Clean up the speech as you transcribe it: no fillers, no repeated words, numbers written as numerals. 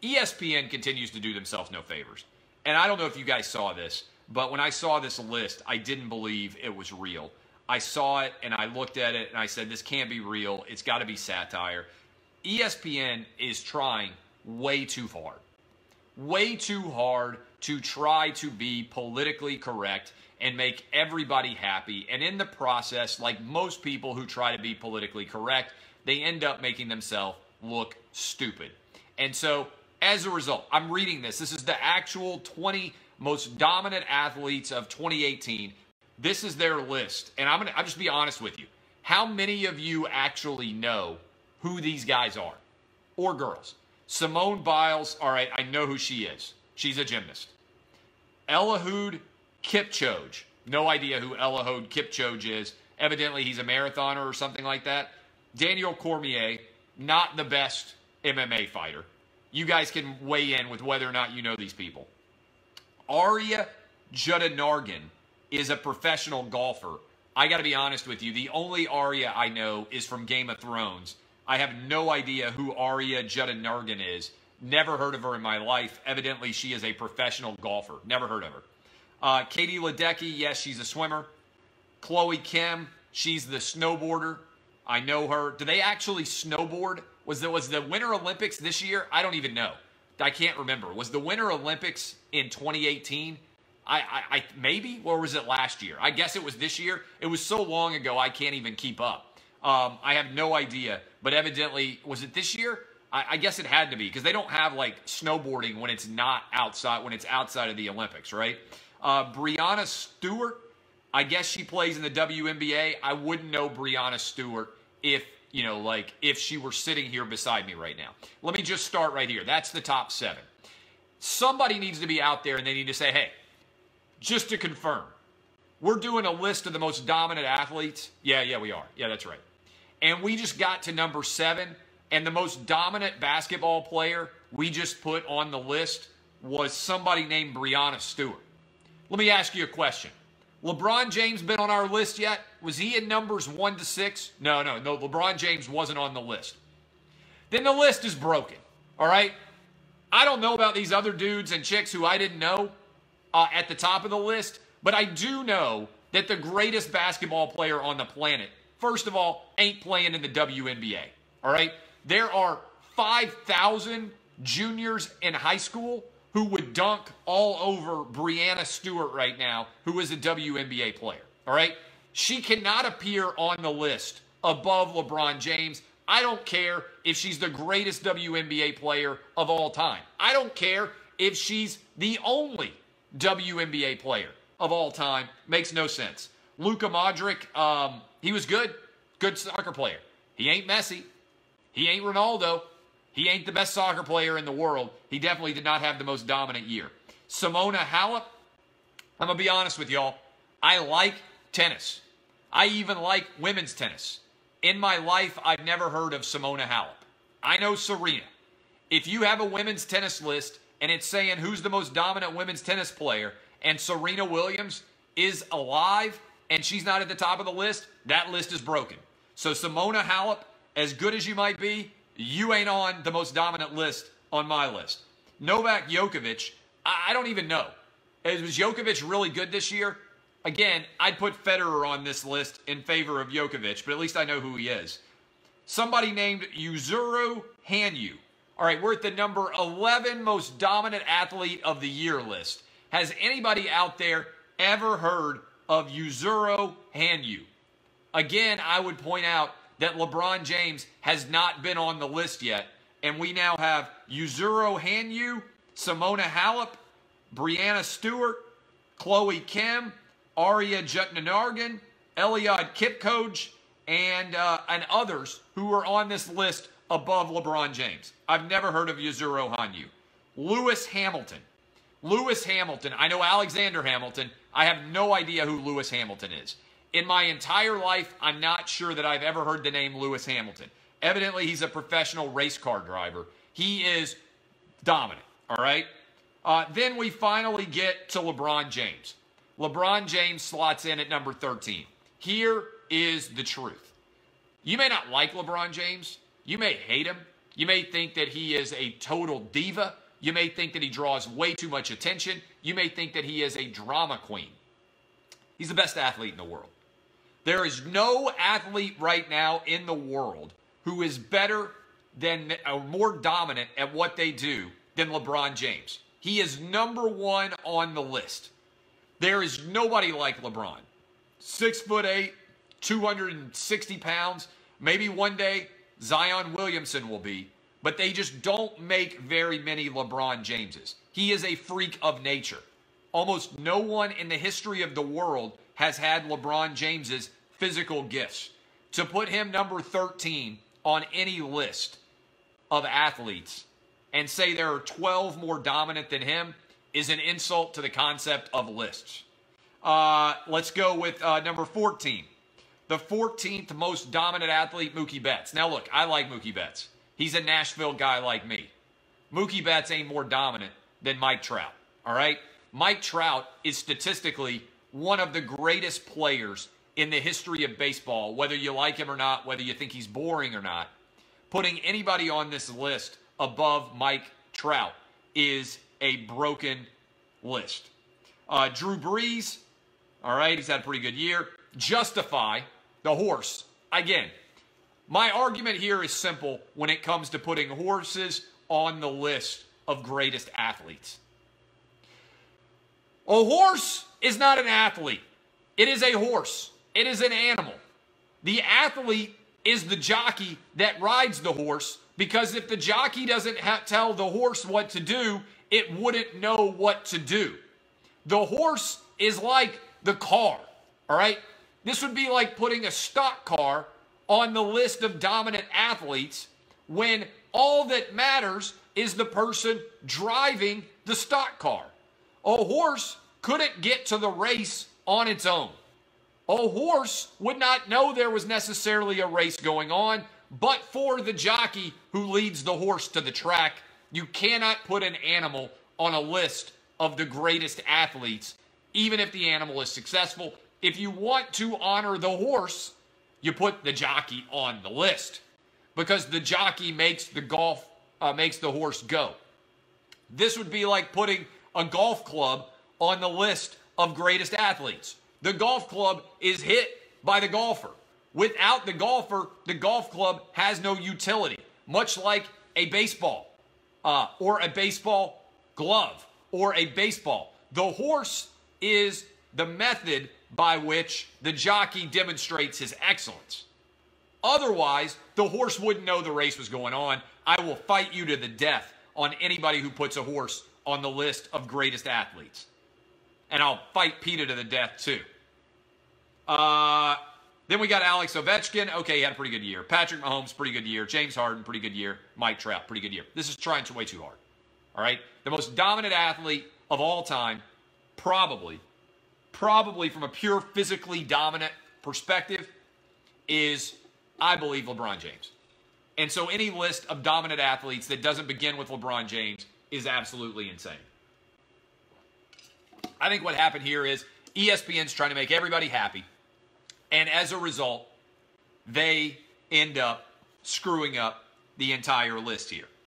ESPN continues to do themselves no favors. And I don't know if you guys saw this, but when I saw this list, I didn't believe it was real. I saw it and I looked at it and I said, this can't be real. It's got to be satire. ESPN is trying way too hard to try to be politically correct and make everybody happy. And in the process, like most people who try to be politically correct, they end up making themselves look stupid. And so, as a result, I'm reading this. This is the actual 20 most dominant athletes of 2018. This is their list. And I'll just be honest with you. How many of you actually know who these guys are? Or girls? Simone Biles, all right, I know who she is. She's a gymnast. Eliud Kipchoge. No idea who Eliud Kipchoge is. Evidently, he's a marathoner or something like that. Daniel Cormier, not the best MMA fighter. You guys can weigh in with whether or not you know these people. Arya Judinargan is a professional golfer. I got to be honest with you. The only Arya I know is from Game of Thrones. I have no idea who Arya Judinargan is. Never heard of her in my life. Evidently, she is a professional golfer. Never heard of her. Katie Ledecky, yes, she's a swimmer. Chloe Kim, she's the snowboarder. I know her. Do they actually snowboard? Was the Winter Olympics this year? I don't even know. I can't remember. Was the Winter Olympics in 2018? I maybe, or was it last year? I guess it was this year. It was so long ago I can't even keep up. I have no idea. But evidently, was it this year? I guess it had to be, because they don't have like snowboarding when it's not outside, when it's outside of the Olympics, right? Breanna Stewart, I guess she plays in the WNBA. I wouldn't know Breanna Stewart if, you know, like if she were sitting here beside me right now. Let me just start right here. That's the top 7. Somebody needs to be out there and they need to say, hey, just to confirm, we're doing a list of the most dominant athletes. Yeah, we are. Yeah, that's right. And we just got to number 7, and the most dominant basketball player we just put on the list was somebody named Breanna Stewart. Let me ask you a question. LeBron James been on our list yet? Was he in numbers 1 to 6? No. LeBron James wasn't on the list. Then the list is broken, all right? I don't know about these other dudes and chicks who I didn't know at the top of the list, but I do know that the greatest basketball player on the planet, first of all, ain't playing in the WNBA, all right? There are 5,000 juniors in high school who would dunk all over Breanna Stewart right now, who is a WNBA player, all right? She cannot appear on the list above LeBron James. I don't care if she's the greatest WNBA player of all time. I don't care if she's the only WNBA player of all time. Makes no sense. Luka Modric, he was good soccer player. He ain't Messi. He ain't Ronaldo. He ain't the best soccer player in the world. He definitely did not have the most dominant year. Simona Halep, I'm going to be honest with y'all. I like tennis. I even like women's tennis. In my life, I've never heard of Simona Halep. I know Serena. If you have a women's tennis list and it's saying who's the most dominant women's tennis player and Serena Williams is alive and she's not at the top of the list, that list is broken. So Simona Halep, as good as you might be, you ain't on the most dominant list on my list. Novak Djokovic, I don't even know. Was Djokovic really good this year? Again, I'd put Federer on this list in favor of Djokovic, but at least I know who he is. Somebody named Yuzuru Hanyu. All right, we're at the number 11 most dominant athlete of the year list. Has anybody out there ever heard of Yuzuru Hanyu? Again, I would point out that LeBron James has not been on the list yet, and we now have Yuzuru Hanyu, Simona Halep, Breanna Stewart, Chloe Kim, Arya Judinargan, Eliud Kipchoge, and others who are on this list above LeBron James. I've never heard of Yuzuru Hanyu. Lewis Hamilton. Lewis Hamilton. I know Alexander Hamilton. I have no idea who Lewis Hamilton is. In my entire life, I'm not sure that I've ever heard the name Lewis Hamilton. Evidently, he's a professional race car driver. He is dominant, all right? Then we finally get to LeBron James. LeBron James slots in at number 13. Here is the truth. You may not like LeBron James. You may hate him. You may think that he is a total diva. You may think that he draws way too much attention. You may think that he is a drama queen. He's the best athlete in the world. There is no athlete right now in the world who is better than or more dominant at what they do than LeBron James. He is number one on the list. There is nobody like LeBron. 6'8", 260 pounds. Maybe one day Zion Williamson will be, but they just don't make very many LeBron Jameses. He is a freak of nature. Almost no one in the history of the world has had LeBron James's physical gifts. To put him number 13 on any list of athletes and say there are 12 more dominant than him is an insult to the concept of lists. Let's go with number 14. The 14th most dominant athlete, Mookie Betts. Now look, I like Mookie Betts. He's a Nashville guy like me. Mookie Betts ain't more dominant than Mike Trout, all right? Mike Trout is statistically one of the greatest players in the history of baseball, whether you like him or not, whether you think he's boring or not. Putting anybody on this list above Mike Trout is a broken list. Drew Brees, all right, he's had a pretty good year. Justify, the horse. Again, my argument here is simple when it comes to putting horses on the list of greatest athletes. A horse is not an athlete. It is a horse. It is an animal. The athlete is the jockey that rides the horse, because if the jockey doesn't tell the horse what to do, it wouldn't know what to do. The horse is like the car, all right? This would be like putting a stock car on the list of dominant athletes when all that matters is the person driving the stock car. A horse couldn't get to the race on its own. A horse would not know there was necessarily a race going on, but for the jockey who leads the horse to the track. You cannot put an animal on a list of the greatest athletes, even if the animal is successful. If you want to honor the horse, you put the jockey on the list, because the jockey makes the horse go. This would be like putting a golf club on the list of greatest athletes. The golf club is hit by the golfer. Without the golfer, the golf club has no utility, much like a baseball or a baseball glove or a baseball. The horse is the method by which the jockey demonstrates his excellence. Otherwise, the horse wouldn't know the race was going on. I will fight you to the death on anybody who puts a horse on the list of greatest athletes. And I'll fight PETA to the death too. Then we got Alex Ovechkin. Okay, he had a pretty good year. Patrick Mahomes, pretty good year. James Harden, pretty good year. Mike Trout, pretty good year. This is trying way too hard. All right? The most dominant athlete of all time, probably from a pure physically dominant perspective, is, I believe, LeBron James. And so any list of dominant athletes that doesn't begin with LeBron James is absolutely insane. I think what happened here is ESPN's trying to make everybody happy. And as a result, they end up screwing up the entire list here.